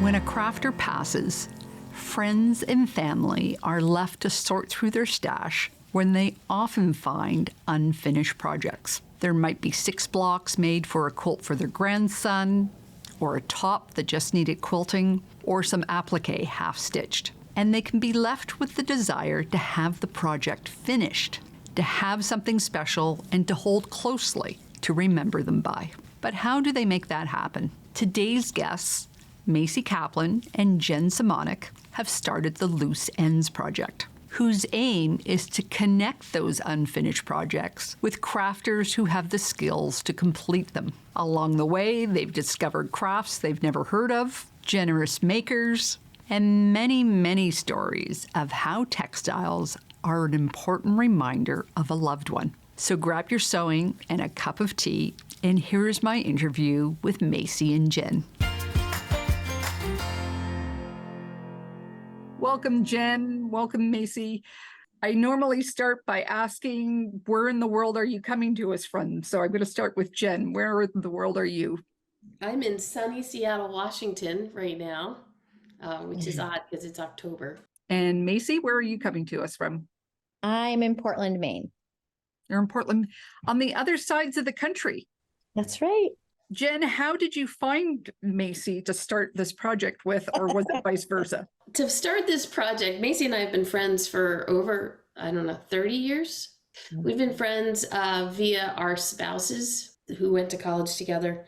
When a crafter passes, friends and family are left to sort through their stash when they often find unfinished projects. There might be 6 blocks made for a quilt for their grandson, or a top that just needed quilting, or some applique half-stitched. And they can be left with the desire to have the project finished, to have something special, and to hold closely to remember them by. But how do they make that happen? Today's guests, Macey Kaplan and Jen Simonic, have started the Loose Ends Project, whose aim is to connect those unfinished projects with crafters who have the skills to complete them. Along the way, they've discovered crafts they've never heard of, generous makers, and many, many stories of how textiles are an important reminder of a loved one. So grab your sewing and a cup of tea, and here's my interview with Macey and Jen. Welcome, Jen. Welcome, Macey. I normally start by asking, where in the world are you coming to us from? So I'm going to start with Jen. Where in the world are you? I'm in sunny Seattle, Washington right now, which is odd because it's October. And Macey, where are you coming to us from? I'm in Portland, Maine. You're in Portland, on the other sides of the country. That's right. Jen, how did you find Macey to start this project with, or was it vice versa? To start this project, Macey and I have been friends for over, 30 years. We've been friends via our spouses who went to college together.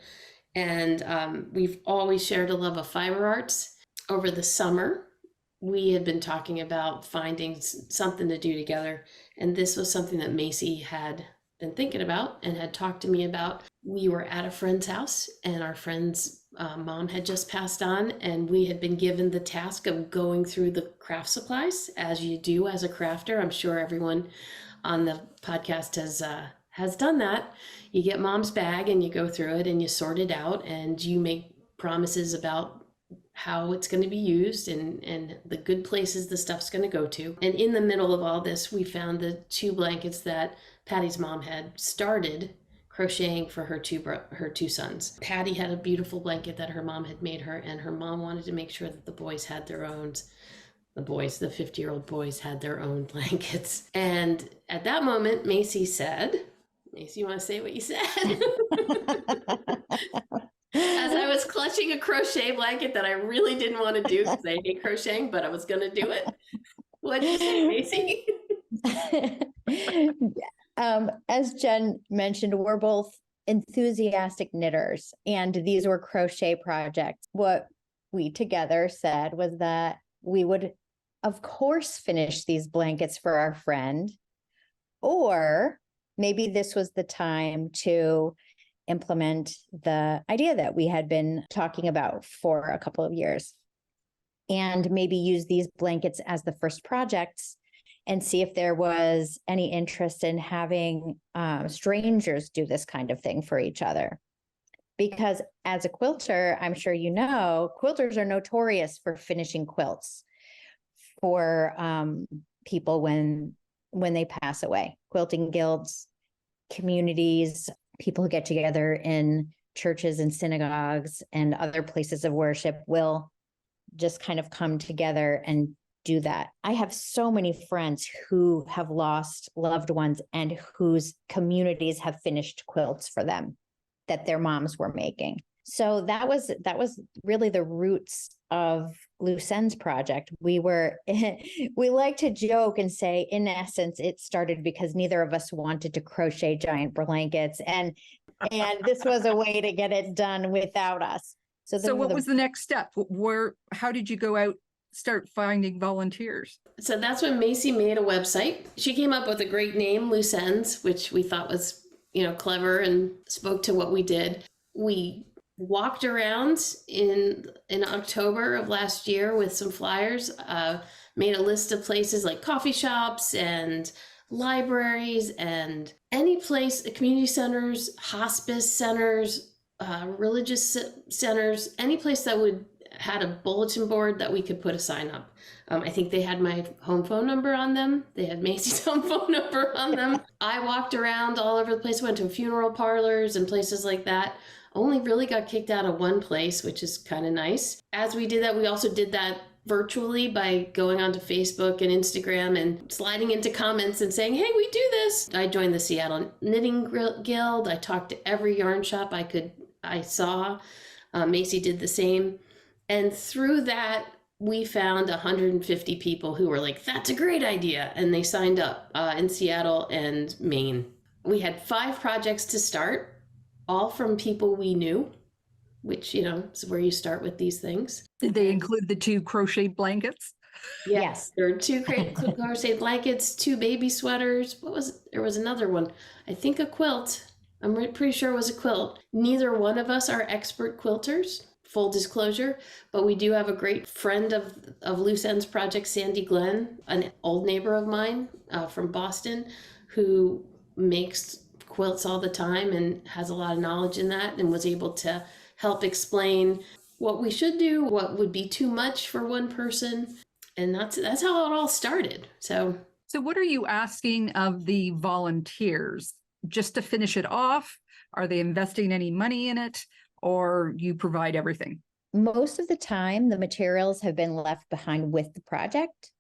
And we've always shared a love of fiber arts. Over the summer, we had been talking about finding something to do together. And this was something that Macey had been thinking about and had talked to me about. We were at a friend's house, and our friend's mom had just passed on, and we had been given the task of going through the craft supplies, as you do as a crafter. I'm sure everyone on the podcast has done that. You get mom's bag and you go through it and you sort it out, and you make promises about how it's going to be used and the good places the stuff's going to go to. And in the middle of all this, we found the 2 blankets that Patty's mom had started crocheting for her two sons. Patty had a beautiful blanket that her mom had made her, and her mom wanted to make sure that the boys had their own. The 50-year-old boys had their own blankets. And at that moment, Macey said, Macey, you want to say what you said? As I was clutching a crochet blanket that I really didn't want to do because I hate crocheting, but I was going to do it. What did you say, Macey? As Jen mentioned, we're both enthusiastic knitters, and these were crochet projects. What we together said was that we would, of course, finish these blankets for our friend, or maybe this was the time to implement the idea that we had been talking about for a couple of years, and maybe use these blankets as the first projects and see if there was any interest in having strangers do this kind of thing for each other. Because as a quilter, I'm sure you know, quilters are notorious for finishing quilts for people when they pass away. Quilting guilds, communities, people who get together in churches and synagogues and other places of worship will just kind of come together and do that. I have so many friends who have lost loved ones and whose communities have finished quilts for them that their moms were making. So that was really the roots of Loose Ends Project. We like to joke and say, in essence, it started because neither of us wanted to crochet giant blankets, and this was a way to get it done without us. So what was the next step? How did you go out, start finding volunteers? So that's when Macey made a website. She came up with a great name, Loose Ends, which we thought was, clever and spoke to what we did. We walked around in October of last year with some flyers, made a list of places like coffee shops and libraries and any place, community centers, hospice centers, religious centers, any place that would had a bulletin board that we could put a sign up. I think they had my home phone number on them. They had Macey's home phone number on them. I walked around all over the place, went to funeral parlors and places like that. Only really got kicked out of one place, which is kind of nice. As we did that, we also did that virtually by going onto Facebook and Instagram and sliding into comments and saying, hey, we do this. I joined the Seattle Knitting Guild. I talked to every yarn shop I saw. Macey did the same. And through that, we found 150 people who were like, that's a great idea. And they signed up in Seattle and Maine. We had 5 projects to start, all from people we knew, which, is where you start with these things. Did they include the 2 crochet blankets? Yes. There were 2 crochet blankets, 2 baby sweaters. There was another one. I think a quilt. I'm pretty sure it was a quilt. Neither one of us are expert quilters, full disclosure, but we do have a great friend of Loose Ends Project, Sandy Glenn, an old neighbor of mine from Boston, who makes quilts all the time and has a lot of knowledge in that, and was able to help explain what we should do, what would be too much for one person. And that's how it all started. So what are you asking of the volunteers? Just to finish it off? Are they investing any money in it, or you provide everything? Most of the time, the materials have been left behind with the project,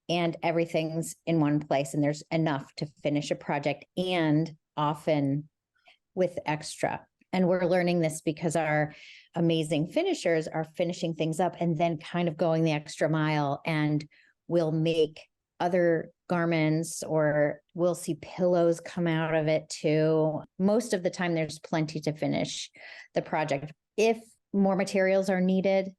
and everything's in one place, and there's enough to finish a project, and often with extra. And we're learning this because our amazing finishers are finishing things up and then kind of going the extra mile, and will make other garments, or we'll see pillows come out of it too. Most of the time, there's plenty to finish the project. If more materials are needed,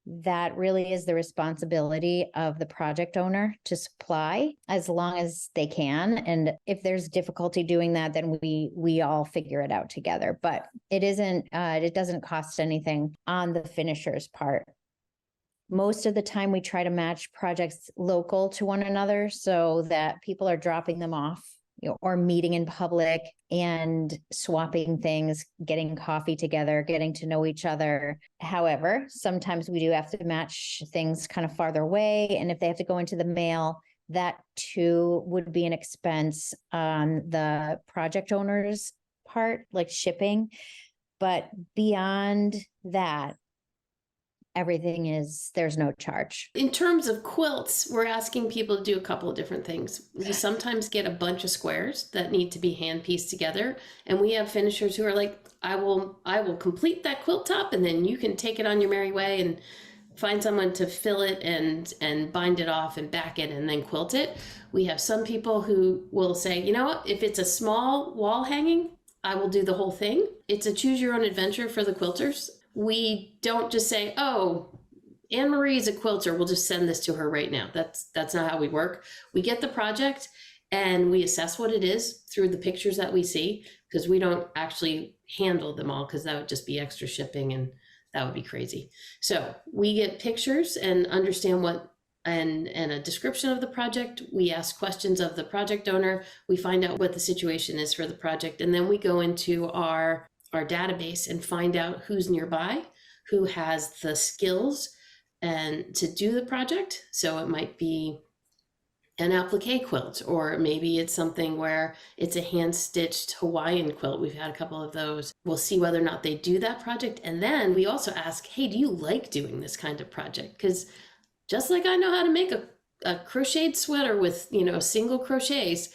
that really is the responsibility of the project owner to supply as long as they can. And if there's difficulty doing that, then we all figure it out together. But it doesn't cost anything on the finisher's part. Most of the time, we try to match projects local to one another so that people are dropping them off, or meeting in public and swapping things, getting coffee together, getting to know each other. However, sometimes we do have to match things kind of farther away. And if they have to go into the mail, that too would be an expense on the project owner's part, like shipping. But beyond that, there's no charge. in terms of quilts, we're asking people to do a couple of different things. We sometimes get a bunch of squares that need to be hand pieced together. And we have finishers who are like, I will complete that quilt top, and then you can take it on your merry way and find someone to fill it and bind it off and back it and then quilt it. We have some people who will say, you know what, if it's a small wall hanging, I will do the whole thing. It's a choose your own adventure for the quilters. We don't just say, oh, Anne Marie's a quilter, we'll just send this to her right now. That's not how we work. We get the project and we assess what it is through the pictures that we see, because we don't actually handle them all, because that would just be extra shipping and that would be crazy. So we get pictures and understand what and a description of the project. We ask questions of the project owner. We find out what the situation is for the project, and then we go into our database and find out who's nearby, who has the skills and to do the project. So it might be an applique quilt, or maybe it's something where it's a hand-stitched Hawaiian quilt. We've had a couple of those. We'll see whether or not they do that project. And then we also ask, hey, do you like doing this kind of project? Because just like I know how to make a crocheted sweater with, single crochets,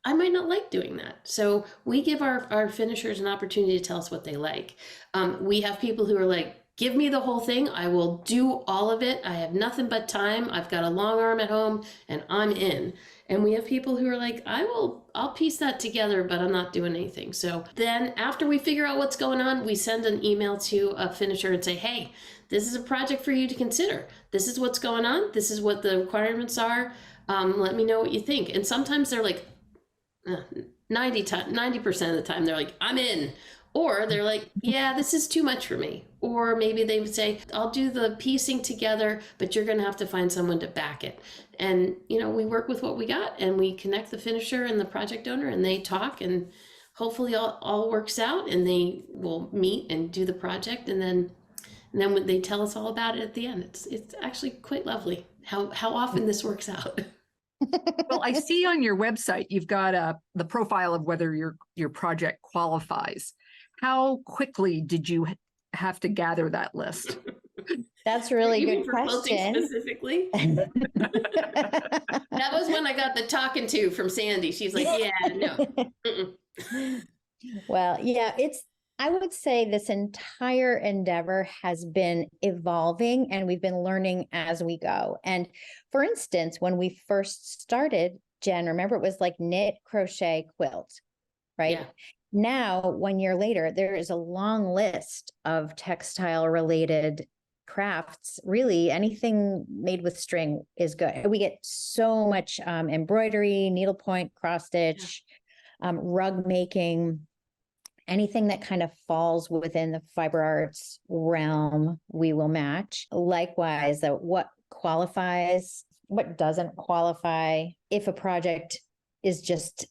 I might not like doing that. So we give our finishers an opportunity to tell us what they like. We have people who are like, give me the whole thing. I will do all of it. I have nothing but time. I've got a long arm at home and I'm in. And we have people who are like, I'll piece that together, but I'm not doing anything. So then after we figure out what's going on, we send an email to a finisher and say, hey, this is a project for you to consider. This is what's going on. This is what the requirements are. Let me know what you think. And sometimes they're like, 90% of the time they're like, I'm in. Or they're like, yeah, this is too much for me. Or maybe they would say, I'll do the piecing together, but you're going to have to find someone to back it. And, we work with what we got, and we connect the finisher and the project owner, and they talk, and hopefully all works out, and they will meet and do the project. And then And then when they tell us all about it at the end, it's actually quite lovely how often this works out. Well, I see on your website, you've got the profile of whether your project qualifies. How quickly did you have to gather that list? That's a really good For quilting question. specifically. That was when I got the talking to from Sandy. She's like, yeah, no. Well, yeah, I would say this entire endeavor has been evolving and we've been learning as we go. And for instance, when we first started, Jen, remember it was like knit, crochet, quilt, right? Yeah. Now, 1 year later, there is a long list of textile related crafts. Really, anything made with string is good. We get so much embroidery, needlepoint, cross stitch, rug making, anything that kind of falls within the fiber arts realm, we will match. Likewise, what qualifies, what doesn't qualify. If a project is just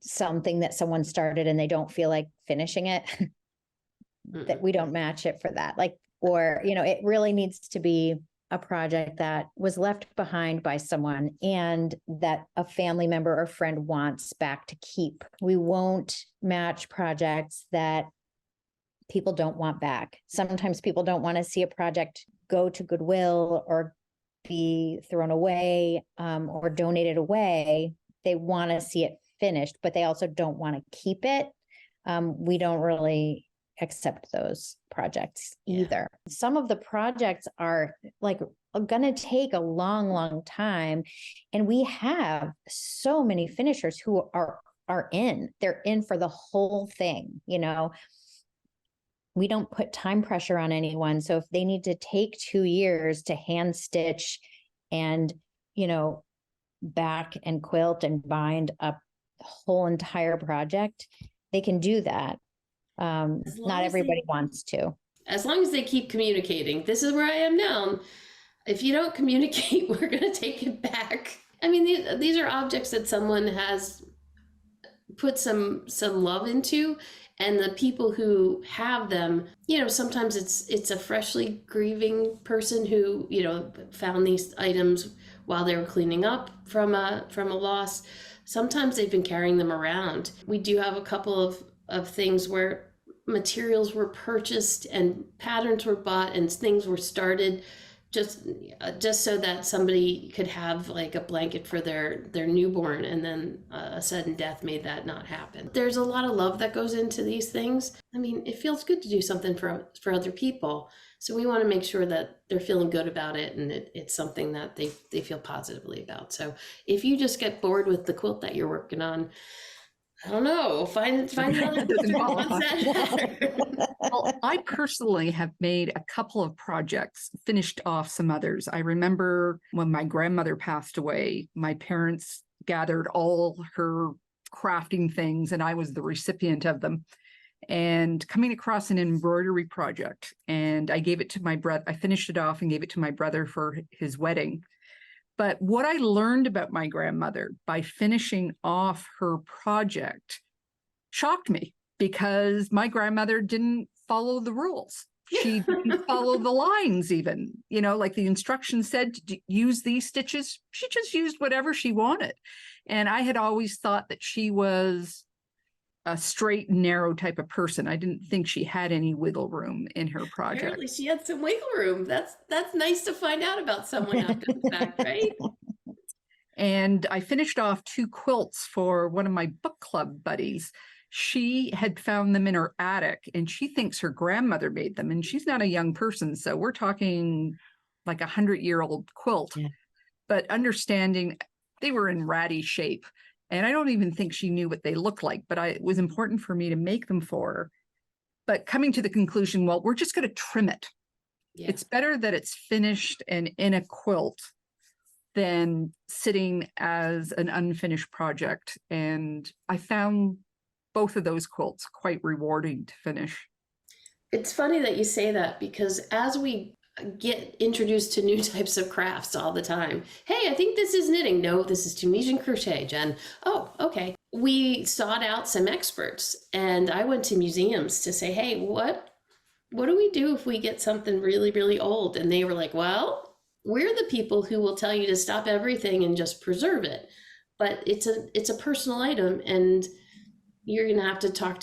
something that someone started and they don't feel like finishing it, that we don't match it for that. Like, or, it really needs to be a project that was left behind by someone and that a family member or friend wants back to keep. We won't match projects that people don't want back. Sometimes people don't want to see a project go to Goodwill or be thrown away or donated away. They want to see it finished, but they also don't want to keep it. We don't really accept those projects either. Some of the projects are like going to take a long, long time. And we have so many finishers who are in, they're in for the whole thing. We don't put time pressure on anyone. So if they need to take 2 years to hand stitch and, back and quilt and bind up the whole entire project, they can do that. Not everybody wants to. As long as they keep communicating, this is where I am now. If you don't communicate, we're going to take it back. I mean, these are objects that someone has put some love into, and the people who have them, sometimes it's a freshly grieving person who, found these items while they were cleaning up from a loss. Sometimes they've been carrying them around. We do have a couple of things where materials were purchased and patterns were bought and things were started just so that somebody could have like a blanket for their newborn, and then a sudden death made that not happen. There's a lot of love that goes into these things. I mean, it feels good to do something for other people. So we want to make sure that they're feeling good about it, and it's something that they feel positively about. So if you just get bored with the quilt that you're working on, I don't know, find another Well, I personally have made a couple of projects, finished off some others. I remember when my grandmother passed away, my parents gathered all her crafting things and I was the recipient of them. And coming across an embroidery project, and I gave it to my brother. I finished it off and gave it to my brother for his wedding. But what I learned about my grandmother by finishing off her project shocked me, because my grandmother didn't follow the rules. She didn't follow the lines even, like the instructions said to use these stitches. She just used whatever she wanted. And I had always thought that she was a straight and narrow type of person. I didn't think she had any wiggle room in her project. Apparently she had some wiggle room. That's nice to find out about someone after the fact, right? And I finished off 2 quilts for one of my book club buddies. She had found them in her attic and she thinks her grandmother made them, and she's not a young person. So we're talking like 100-year-old quilt, but understanding they were in ratty shape. And I don't even think she knew what they looked like, but it was important for me to make them for her. But coming to the conclusion, well, we're just going to trim it. Yeah. It's better that it's finished and in a quilt than sitting as an unfinished project. And I found both of those quilts quite rewarding to finish. It's funny that you say that, because as we get introduced to new types of crafts all the time. Hey, I think this is knitting. No, this is Tunisian crochet, Jen. Oh, okay. We sought out some experts, and I went to museums to say, hey, what what do we do if we get something really, really old? And they were like, well, we're the people who will tell you to stop everything and just preserve it. But it's a personal item, and you're going to have to talk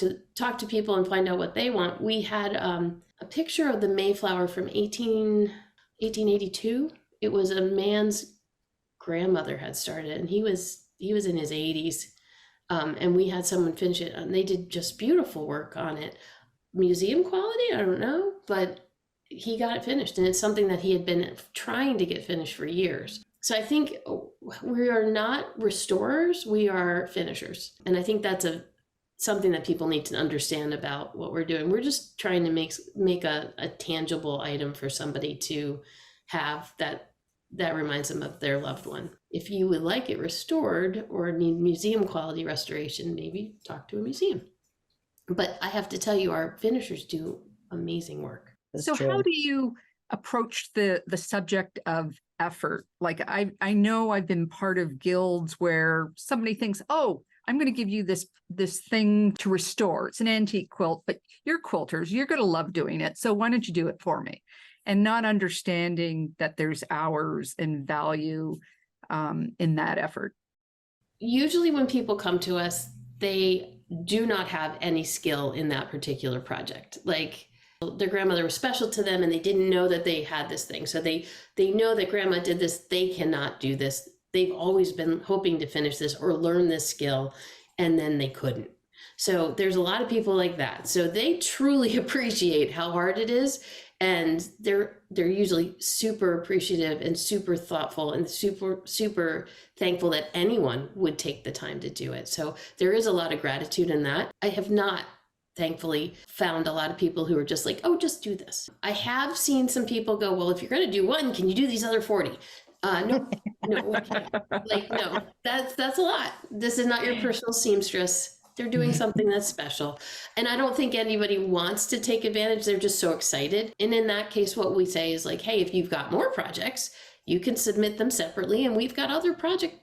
to people and find out what they want. We had a picture of the Mayflower from 1882. It was a man's grandmother had started, and he was in his 80s. And we had someone finish it, and they did just beautiful work on it. Museum quality, I don't know, but he got it finished, and it's something that he had been trying to get finished for years. So I think we are not restorers, we are finishers. And I think that's something that people need to understand about what we're doing. We're just trying to make a tangible item for somebody to have that reminds them of their loved one. If you would like it restored or need museum quality restoration, maybe talk to a museum. But I have to tell you, our finishers do amazing work. That's So true. how do you approach the subject of effort? Like I know I've been part of guilds where somebody thinks, oh, I'm going to give you this thing to restore. It's an antique quilt, but you're quilters, you're going to love doing it. So why don't you do it for me? And not understanding that there's hours and value in that effort. Usually when people come to us, they do not have any skill in that particular project. Like their grandmother was special to them and they didn't know that they had this thing. So they know that grandma did this, they cannot do this. They've always been hoping to finish this or learn this skill, and then they couldn't. So there's a lot of people like that. So they truly appreciate how hard it is. And they're usually super appreciative and super thoughtful and super thankful that anyone would take the time to do it. So there is a lot of gratitude in that. I have not, thankfully, found a lot of people who are just like, oh, just do this. I have seen some people go, well, if you're going to do one, can you do these other 40? No, okay. Like, no, that's a lot. This is not your personal seamstress. They're doing something that's special. And I don't think anybody wants to take advantage. They're just so excited. And in that case, what we say is like, hey, if you've got more projects, you can submit them separately. And we've got other project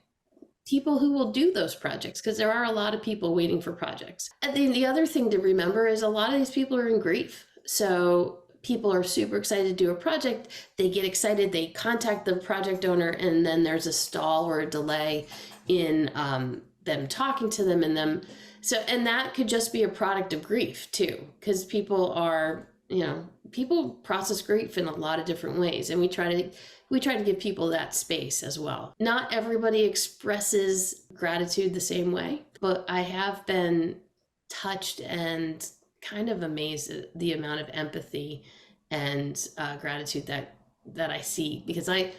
people who will do those projects, because there are a lot of people waiting for projects. And then the other thing to remember is a lot of these people are in grief. So people are super excited to do a project. They get excited, they contact the project owner, and then there's a stall or a delay in them talking to them and them. So, and that could just be a product of grief too, because people are, people process grief in a lot of different ways. And we try to give people that space as well. Not everybody expresses gratitude the same way, but I have been touched and kind of amazed at the amount of empathy and gratitude that I see, because I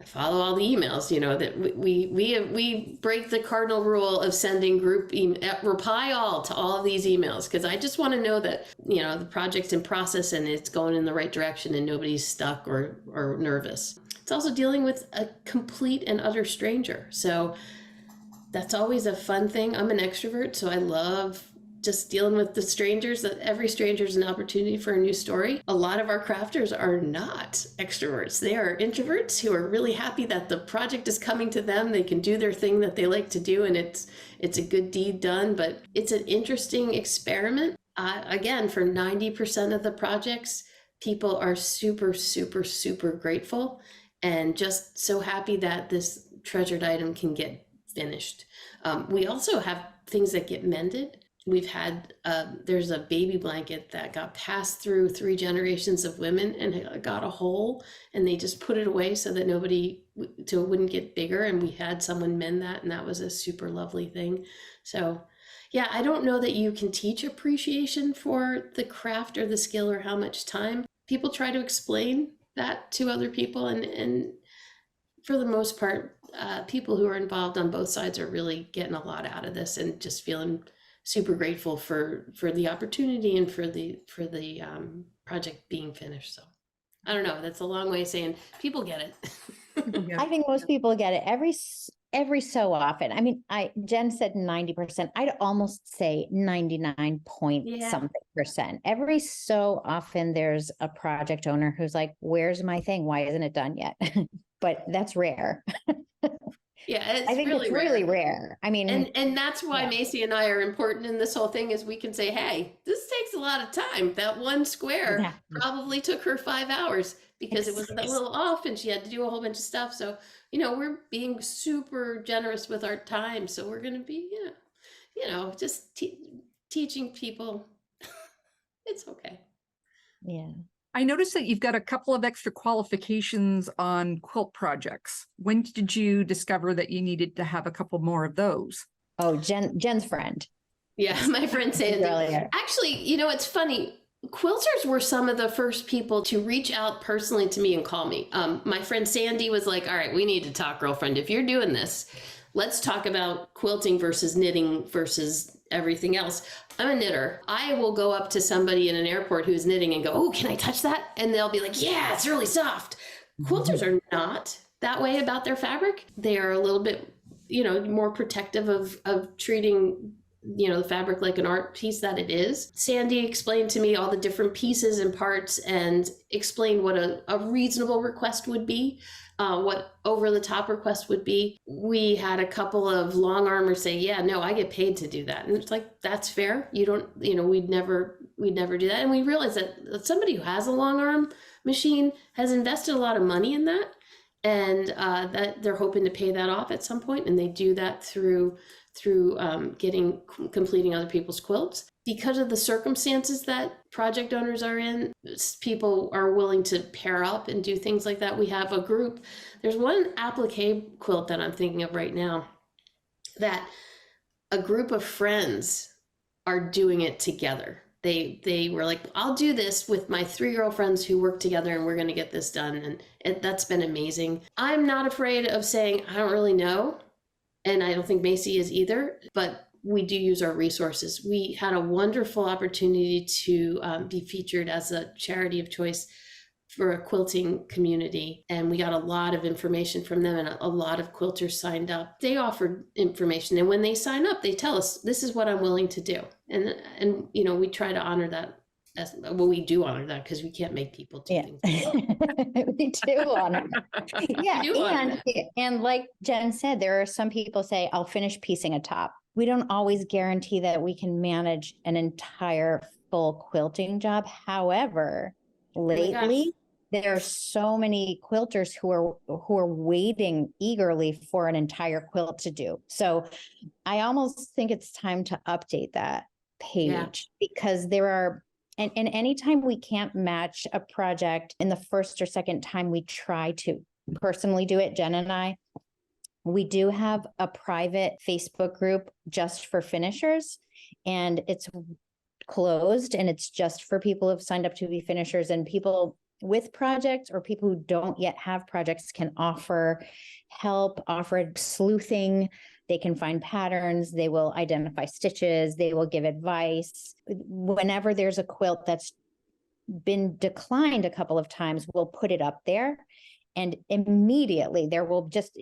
follow all the emails, that we break the cardinal rule of sending group reply all to all of these emails, because I just want to know that, the project's in process and it's going in the right direction and nobody's stuck or nervous. It's also dealing with a complete and utter stranger. So that's always a fun thing. I'm an extrovert, so I love just dealing with the strangers. That every stranger is an opportunity for a new story. A lot of our crafters are not extroverts. They are introverts who are really happy that the project is coming to them. They can do their thing that they like to do, and it's a good deed done. But it's an interesting experiment. Again, for 90% of the projects, people are super, super, super grateful and just so happy that this treasured item can get finished. We also have things that get mended. We've had, there's a baby blanket that got passed through 3 generations of women and it got a hole, and they just put it away so that so it wouldn't get bigger. And we had someone mend that, and that was a super lovely thing. So yeah, I don't know that you can teach appreciation for the craft or the skill or how much time. People try to explain that to other people, and for the most part, people who are involved on both sides are really getting a lot out of this and just feeling super grateful for the opportunity and for the project being finished. So I don't know, that's a long way of saying people get it. I think most people get it every so often. I mean, Jen said 90%. I'd almost say 99 point something percent. Every so often there's a project owner who's like, where's my thing? Why isn't it done yet? But that's rare. Yeah, I think really it's really rare. I mean, and that's why Macey and I are important in this whole thing, is we can say, hey, this this takes a lot of time. That one square Exactly. probably took her 5 hours because it was a little off and she had to do a whole bunch of stuff. So, we're being super generous with our time. So we're going to be, just teaching people. It's okay. Yeah. I noticed that you've got a couple of extra qualifications on quilt projects. When did you discover that you needed to have a couple more of those? Oh, Jen's friend. Yeah, my friend Sandy. Earlier. Actually, it's funny. Quilters were some of the first people to reach out personally to me and call me. My friend Sandy was like, all right, we need to talk, girlfriend. If you're doing this, let's talk about quilting versus knitting versus everything else. I'm a knitter. I will go up to somebody in an airport who's knitting and go, oh, can I touch that? And they'll be like, yeah, it's really soft. Quilters are not that way about their fabric. They are a little bit, more protective of treating the fabric like an art piece that it is. Sandy explained to me all the different pieces and parts and explained what a reasonable request would be, what over the top request would be. We had a couple of long armors say, yeah, no, I get paid to do that. And it's like, that's fair. You don't, we'd never do that. And we realized that somebody who has a long arm machine has invested a lot of money in that. And that they're hoping to pay that off at some point. And they do that through completing other people's quilts. Because of the circumstances that project owners are in, people are willing to pair up and do things like that. We have a group. There's one applique quilt that I'm thinking of right now that a group of friends are doing it together. They were like, I'll do this with my 3 girlfriends who work together and we're going to get this done. And that's been amazing. I'm not afraid of saying, I don't really know. And I don't think Macey is either, but we do use our resources. We had a wonderful opportunity to be featured as a charity of choice for a quilting community. And we got a lot of information from them and a lot of quilters signed up. They offered information. And when they sign up, they tell us, this is what I'm willing to do. And we try to honor that. We do honor that because we can't make people do things. We do honor. Yeah, and like Jen said, there are some people say, I'll finish piecing a top. We don't always guarantee that we can manage an entire full quilting job. However, lately, there are so many quilters who are waiting eagerly for an entire quilt to do. So I almost think it's time to update that page because there are. And anytime we can't match a project in the first or second time we try to personally do it, Jen and I, we do have a private Facebook group just for finishers, and it's closed and it's just for people who've signed up to be finishers, and people with projects or people who don't yet have projects can offer help, offer sleuthing. They can find patterns, they will identify stitches, they will give advice. Whenever there's a quilt that's been declined a couple of times, we'll put it up there. And immediately there will just,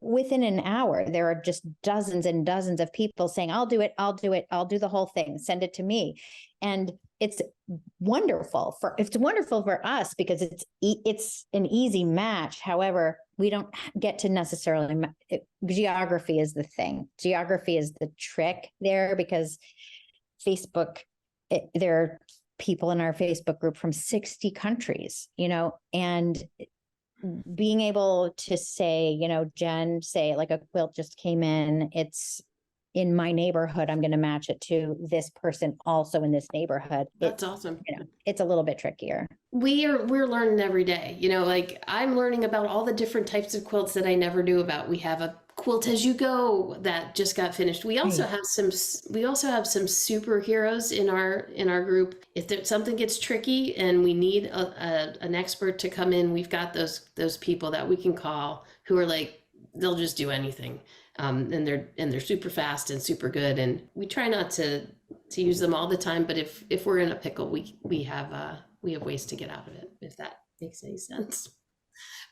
within an hour, there are just dozens and dozens of people saying, I'll do it, I'll do it, I'll do the whole thing, send it to me. And it's wonderful for us because it's an easy match. However, we don't get to necessarily, geography is the thing. Geography is the trick there because Facebook, there are people in our Facebook group from 60 countries, and being able to say, Jen, say like a quilt just came in, it's in my neighborhood, I'm going to match it to this person also in this neighborhood. That's awesome. It's a little bit trickier. We're learning every day, like I'm learning about all the different types of quilts that I never knew about. We have a quilt as you go that just got finished. We also have some superheroes in our group. If something gets tricky and we need an expert to come in, we've got those people that we can call who are like, they'll just do anything. And they're super fast and super good. And we try not to use them all the time, but if we're in a pickle, we have ways to get out of it, if that makes any sense.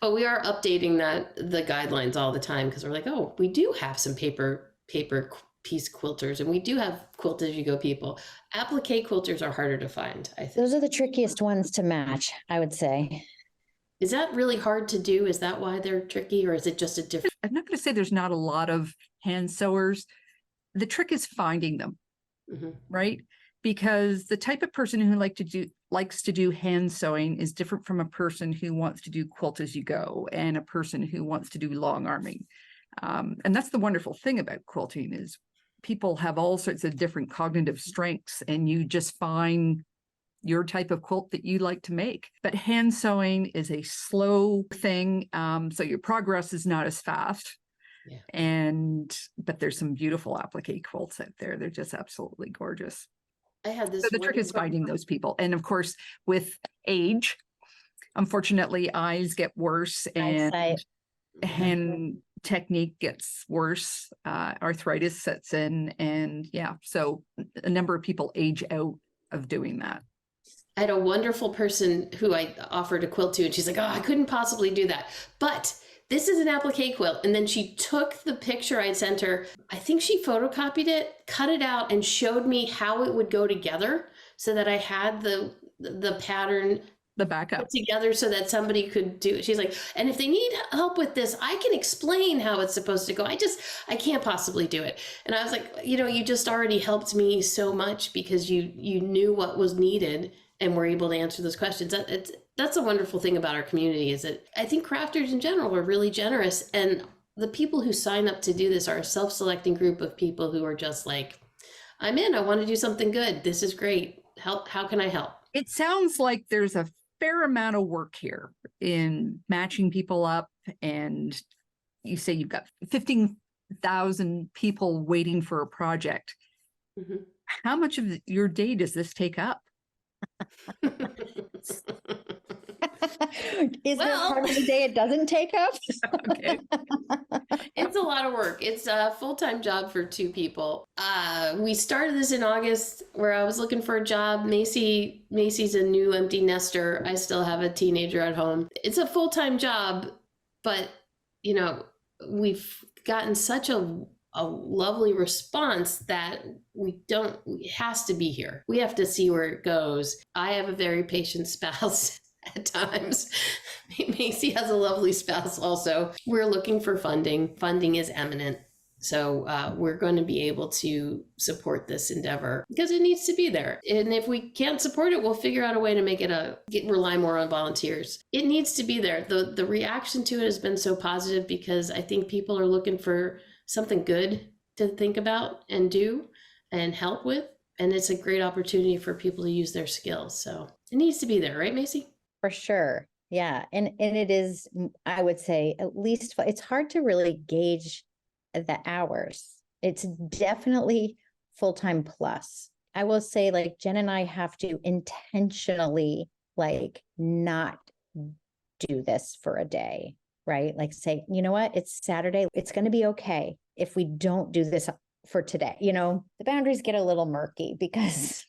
But we are updating the guidelines all the time because we're like, oh, we do have some paper piece quilters, and we do have quilt as you go people. Applique quilters are harder to find, I think. Those are the trickiest ones to match, I would say. Is that really hard to do? Is that why they're tricky, or is it just a different? I'm not going to say there's not a lot of hand sewers. The trick is finding them, right? because the type of person who likes to do hand sewing is different from a person who wants to do quilt as you go and a person who wants to do long arming. And that's the wonderful thing about quilting is people have all sorts of different cognitive strengths, and you just find your type of quilt that you like to make. But hand sewing is a slow thing, so your progress is not as fast. Yeah. But there's some beautiful applique quilts out there. They're just absolutely gorgeous. I had this. So the trick is finding those people. And of course, with age, unfortunately, eyes get worse and hand technique gets worse. Arthritis sets in. And yeah, so a number of people age out of doing that. I had a wonderful person who I offered a quilt to, and she's like, oh, I couldn't possibly do that. But this is an applique quilt. And then she took the picture I sent her. I think she photocopied it, cut it out, and showed me how it would go together so that I had the pattern, the backup put together so that somebody could do it. She's like, and if they need help with this, I can explain how it's supposed to go. I can't possibly do it. And I was like, you just already helped me so much because you knew what was needed and were able to answer those questions. That's a wonderful thing about our community is that I think crafters in general are really generous. And the people who sign up to do this are a self-selecting group of people who are just like, I'm in, I want to do something good. This is great. How can I help? It sounds like there's a fair amount of work here in matching people up. And you say you've got 15,000 people waiting for a project. Mm-hmm. How much of your day does this take up? Is there part of the day it doesn't take up? Okay. It's a lot of work. It's a full-time job for two people. We started this in August where I was looking for a job. Macey's a new empty nester. I still have a teenager at home. It's a full-time job, but we've gotten such a lovely response that it has to be here. We have to see where it goes. I have a very patient spouse at times. Macey has a lovely spouse also. We're looking for funding. Funding is imminent. So we're going to be able to support this endeavor because it needs to be there. And if we can't support it, we'll figure out a way to make it rely more on volunteers. It needs to be there. The reaction to it has been so positive because I think people are looking for something good to think about and do and help with. And it's a great opportunity for people to use their skills. So it needs to be there, right, Macey? For sure. Yeah. And it is, I would say, at least it's hard to really gauge the hours. It's definitely full-time plus. I will say, like, Jen and I have to intentionally not do this for a day. Right? Like say, you know what? It's Saturday. It's going to be okay if we don't do this for today. The boundaries get a little murky because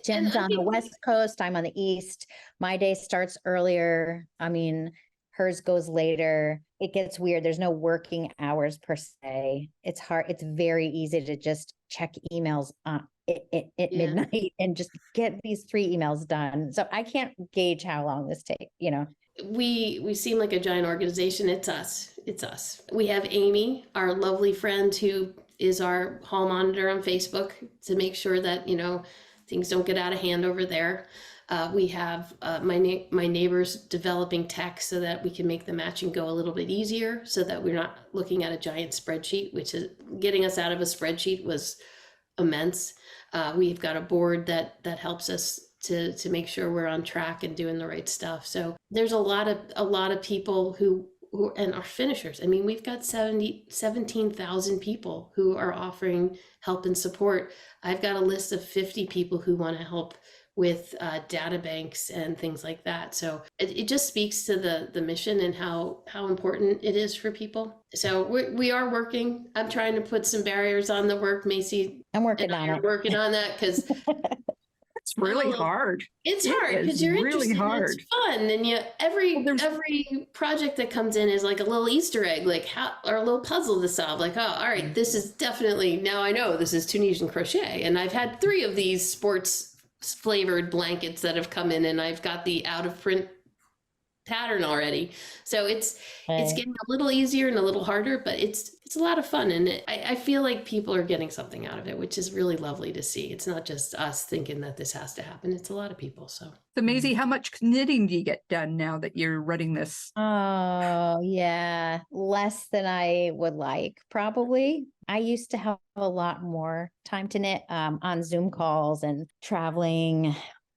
Jen's on the West Coast. I'm on the East. My day starts earlier. I mean, hers goes later. It gets weird. There's no working hours per se. It's hard. It's very easy to just check emails at midnight and just get these 3 emails done. So I can't gauge how long this takes, We seem like a giant organization. It's us. We have Amy, our lovely friend, who is our hall monitor on Facebook to make sure that, things don't get out of hand over there. We have my neighbors developing tech so that we can make the matching go a little bit easier so that we're not looking at a giant spreadsheet, which is getting us out of a spreadsheet was immense. We've got a board that helps us to make sure we're on track and doing the right stuff. So there's a lot of people who and our finishers. I mean, we've got 17,000 people who are offering help and support. I've got a list of 50 people who want to help with data banks and things like that. So it just speaks to the mission and how important it is for people. So we are working. I'm trying to put some barriers on the work. Macey, I'm working on it. Working on that because it's really hard. It's hard because you're really interested. Hard. It's fun, and every project that comes in is like a little Easter egg, or a little puzzle to solve. Like, oh, all right, this is definitely, now I know this is Tunisian crochet, and I've had 3 of these sports flavored blankets that have come in, and I've got the out of print pattern already. So it's Right. getting a little easier and a little harder, but it's a lot of fun. And I feel like people are getting something out of it, which is really lovely to see. It's not just us thinking that this has to happen. It's a lot of people. So Masey, how much knitting do you get done now that you're running this? Oh, yeah. Less than I would like, probably. I used to have a lot more time to knit on Zoom calls and traveling.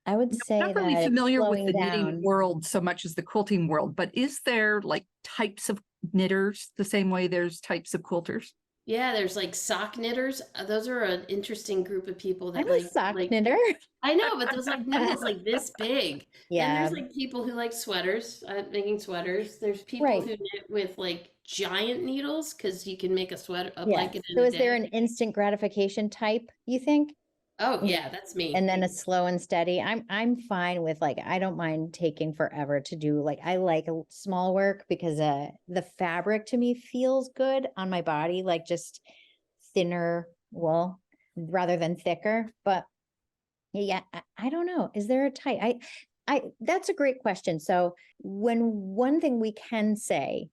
I would say I'm not really that it's familiar with slowing the knitting down. world so much as the quilting world, but is there like types of knitters the same way there's types of quilters? yeah, there's like sock knitters. Those are an interesting group of people that I'm a sock knitter. I know, but those like needles like this big. Then Yeah, there's like people who like sweaters, making sweaters. There's people right. who knit with like giant needles because you can make a sweater, a Yes. blanket in So a is there day. an instant gratification type, you think? Oh Yeah. yeah, that's me. And then a slow and steady. I'm fine with, like, I don't mind taking forever to do, like, I like a small work because the fabric to me feels good on my body, like just thinner wool rather than thicker. But yeah, I don't know. Is there a type? I that's a great question. So when one thing we can say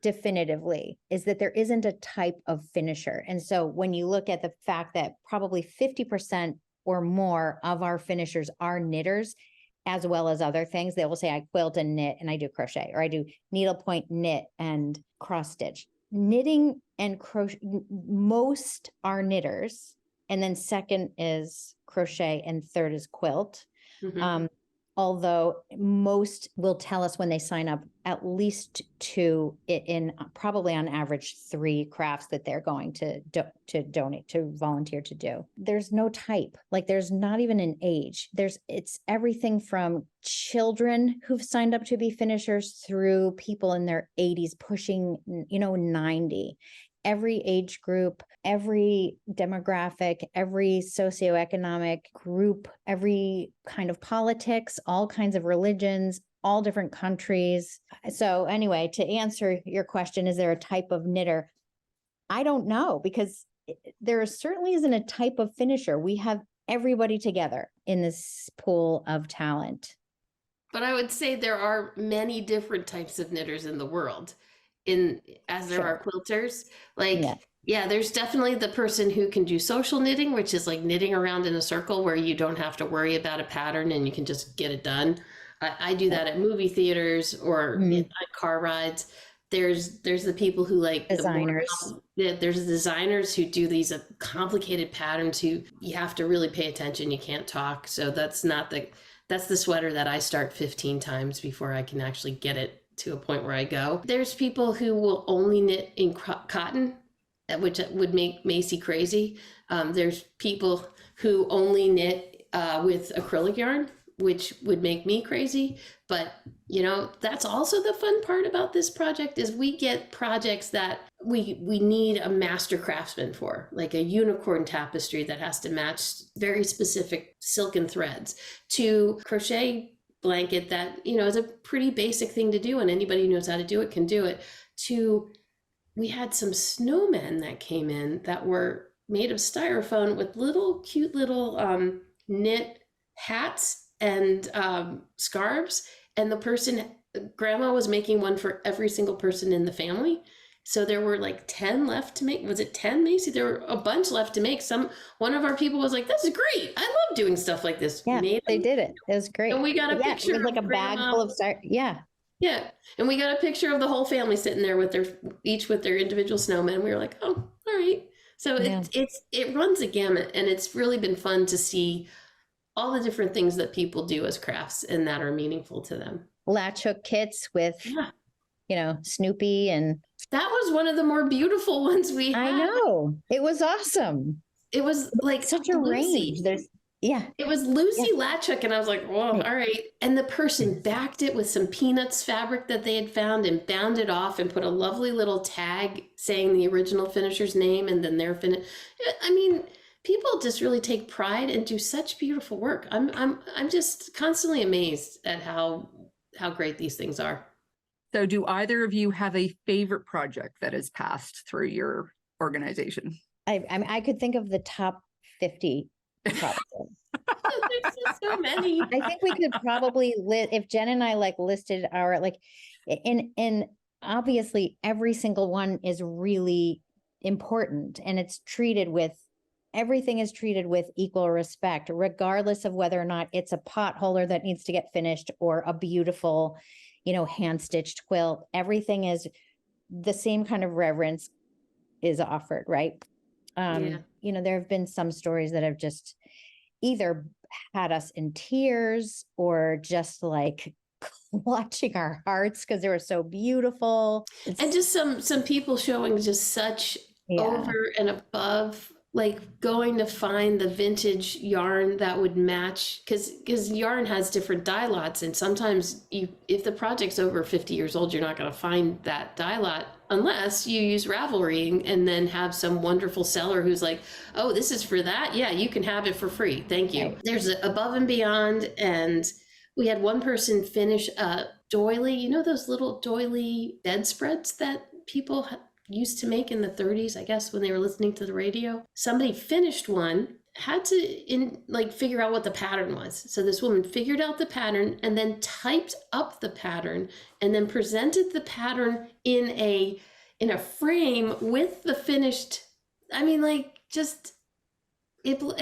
definitively is that there isn't a type of finisher. And so when you look at the fact that probably 50% or more of our finishers are knitters, as well as other things, they will say, I quilt and knit and I do crochet, or I do needlepoint, knit, and cross stitch. Knitting and crochet, most are knitters. And then second is crochet, and third is quilt. Mhm. Although most will tell us when they sign up at least two in probably on average 3 crafts that they're going to donate, to volunteer to do. There's no type, like there's not even an age. It's everything from children who've signed up to be finishers through people in their 80s pushing 90. Every age group, every demographic, every socioeconomic group, every kind of politics, all kinds of religions, all different countries. So anyway, to answer your question, is there a type of knitter? I don't know, because there certainly isn't a type of finisher. We have everybody together in this pool of talent. But I would say there are many different types of knitters in the world, as there are Sure. quilters. Like, Yeah. yeah, there's definitely the person who can do social knitting, which is like knitting around in a circle where you don't have to worry about a pattern and you can just get it done. I do that at movie theaters or Mhm. on car rides. There's the people who like the more Designers. there's designers who do these complicated patterns who you have to really pay attention. You can't talk. So that's the sweater that I start 15 times before I can actually get it to a point where I go. There's people who will only knit in cotton, which would make Macey crazy. There's people who only knit with acrylic yarn, which would make me crazy. But that's also the fun part about this project is we get projects that we need a master craftsman for, like a unicorn tapestry that has to match very specific silken threads, to crochet blanket that is a pretty basic thing to do and anybody who knows how to do it can do it, to we had some snowmen that came in that were made of styrofoam with little cute little knit hats and scarves, and the person grandma was making one for every single person in the family. So there were like 10 left to make. Was it 10, Macey? There were a bunch left to make. One of our people was like, "This is great. I love doing stuff like this." Yeah, they did it. It was great. And we got a picture. It was like a bag full of yeah. Yeah. And we got a picture of the whole family sitting there with each with their individual snowmen. We were like, "Oh, all right." So it runs a gamut, and it's really been fun to see all the different things that people do as crafts and that are meaningful to them. Latch hook kits with, Snoopy, and that was one of the more beautiful ones we had. I know. It was awesome. It was like such a range. It was Lucy latch hook, and I was like, "Whoa, all right." And the person backed it with some Peanuts fabric that they had found and bound it off and put a lovely little tag saying the original finisher's name and then their finish. I mean, people just really take pride and do such beautiful work. I'm just constantly amazed at how great these things are. So do either of you have a favorite project that has passed through your organization? I could think of the top 50 projects. There's just So many. I think we could probably if Jen and I like listed our and obviously every single one is really important, and everything is treated with equal respect, regardless of whether or not it's a potholder that needs to get finished or a beautiful, hand stitched quilt. Everything is the same kind of reverence is offered, right? Yeah. There have been some stories that have just either had us in tears or just like clutching our hearts because they were so beautiful. And just some people showing just such over and above, like going to find the vintage yarn that would match, because yarn has different dye lots, and sometimes if the project's over 50 years old, you're not going to find that dye lot unless you use Ravelry and then have some wonderful seller who's like, oh, this is for that, yeah, you can have it for free, thank you. Right. There's above and beyond. And we had one person finish a doily, those little doily bedspreads that people used to make in the 30s, I guess, when they were listening to the radio. Somebody finished one, had to figure out what the pattern was. So this woman figured out the pattern and then typed up the pattern and then presented the pattern in a frame with the finished. I mean, it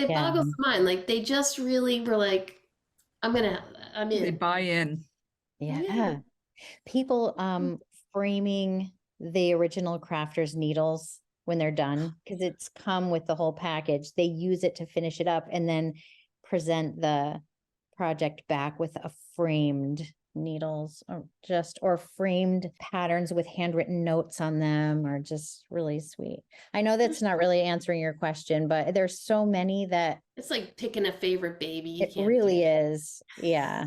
boggles the mind. Like, they just really were like, I'm in. They buy in. Yeah. People framing the original crafters needles when they're done, because it's come with the whole package. They use it to finish it up and then present the project back with a framed needles or framed patterns with handwritten notes on them, or just really sweet. I know that's not really answering your question, but there's so many that it's like picking a favorite baby. It really is. Yeah.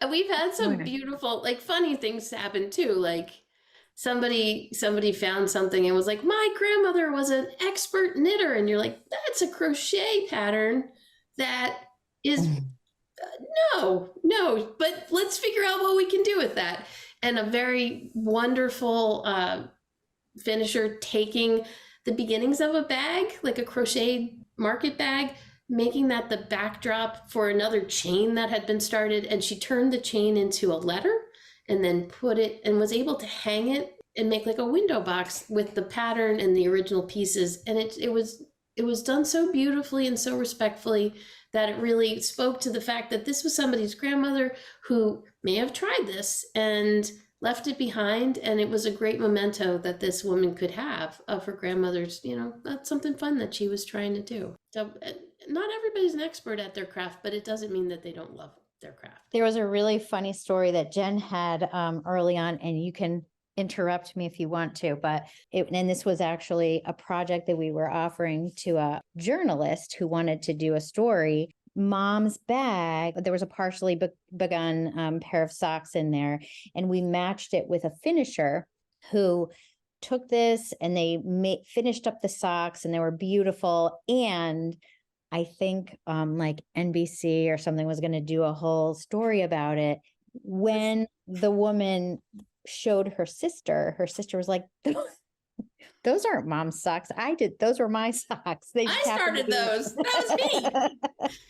We've had some beautiful, funny things happen too. Like, somebody found something and was like, my grandmother was an expert knitter. And you're like, that's a crochet pattern that is, no, but let's figure out what we can do with that. And a very wonderful finisher taking the beginnings of a bag, like a crochet market bag, making that the backdrop for another chain that had been started. And she turned the chain into a letter and then put it and was able to hang it and make like a window box with the pattern and the original pieces. And it was done so beautifully and so respectfully that it really spoke to the fact that this was somebody's grandmother who may have tried this and left it behind. And it was a great memento that this woman could have of her grandmother's, that's something fun that she was trying to do. So not everybody's an expert at their craft, but it doesn't mean that they don't love their craft. There was a really funny story that Jen had early on, and you can interrupt me if you want to, and this was actually a project that we were offering to a journalist who wanted to do a story. Mom's bag, there was a partially begun pair of socks in there, and we matched it with a finisher who took this and they finished up the socks, and they were beautiful. And I think NBC or something was going to do a whole story about it. When the woman showed her sister was like, those aren't Mom's socks. Those were my socks. I started those. That was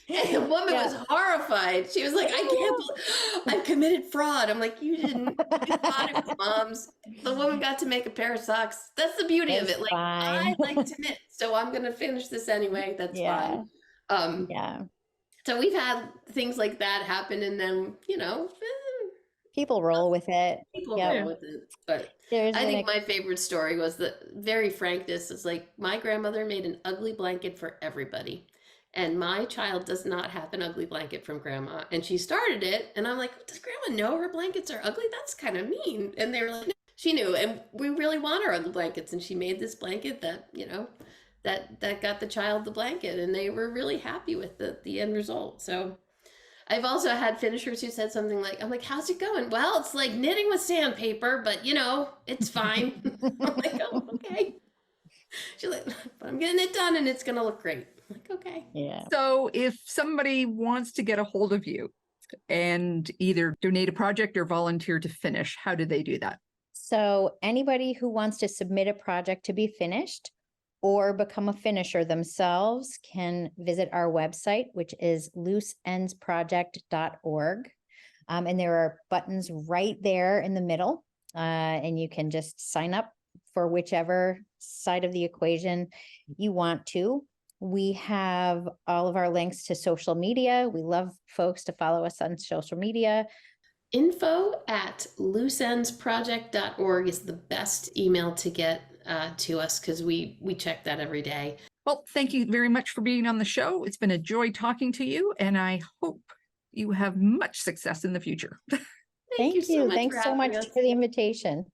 me. And the woman was horrified. She was like, I can't believe I've committed fraud. I'm like, you didn't. You thought it was Mom's. The woman got to make a pair of socks. That's the beauty of it. Like, I like to knit, so I'm going to finish this anyway. That's fine. So we've had things like that happen, and then, people roll with it. People roll with it. But I think my favorite story was the very frankness. It's like, my grandmother made an ugly blanket for everybody, and my child does not have an ugly blanket from Grandma. And she started it, and I'm like, does Grandma know her blankets are ugly? That's kind of mean. And they were like, no. She knew, and we really want our ugly blankets. And she made this blanket that, that got the child the blanket, and they were really happy with the end result. So I've also had finishers who said something like, I'm like, how's it going? Well, it's like knitting with sandpaper, but it's fine. I'm like, oh, okay. She's like, but I'm getting it done and it's going to look great. I'm like, okay. Yeah. So if somebody wants to get a hold of you and either donate a project or volunteer to finish, how do they do that? So anybody who wants to submit a project to be finished, or become a finisher themselves can visit our website, which is looseensproject.org. And there are buttons right there in the middle, and you can just sign up for whichever side of the equation you want to. We have all of our links to social media. We love folks to follow us on social media. info@looseensproject.org is the best email to get to us, because we check that every day. Well, thank you very much for being on the show. It's been a joy talking to you, and I hope you have much success in the future. Thank you. So much Thanks for so having much us. for the invitation.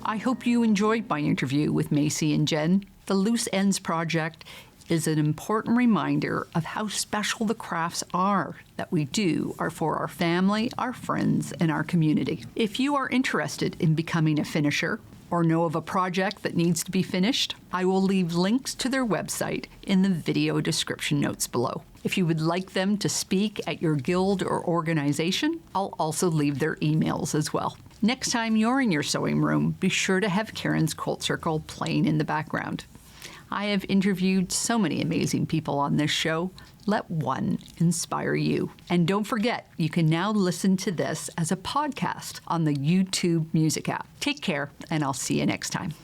I hope you enjoyed my interview with Macey and Jen. The Loose Ends Project is an important reminder of how special the crafts are that we do are for our family, our friends, and our community. If you are interested in becoming a finisher or know of a project that needs to be finished, I will leave links to their website in the video description notes below. If you would like them to speak at your guild or organization, I'll also leave their emails as well. Next time you're in your sewing room, be sure to have Karen's Quilt Circle playing in the background. I have interviewed so many amazing people on this show. Let one inspire you. And don't forget, you can now listen to this as a podcast on the YouTube Music app. Take care, and I'll see you next time.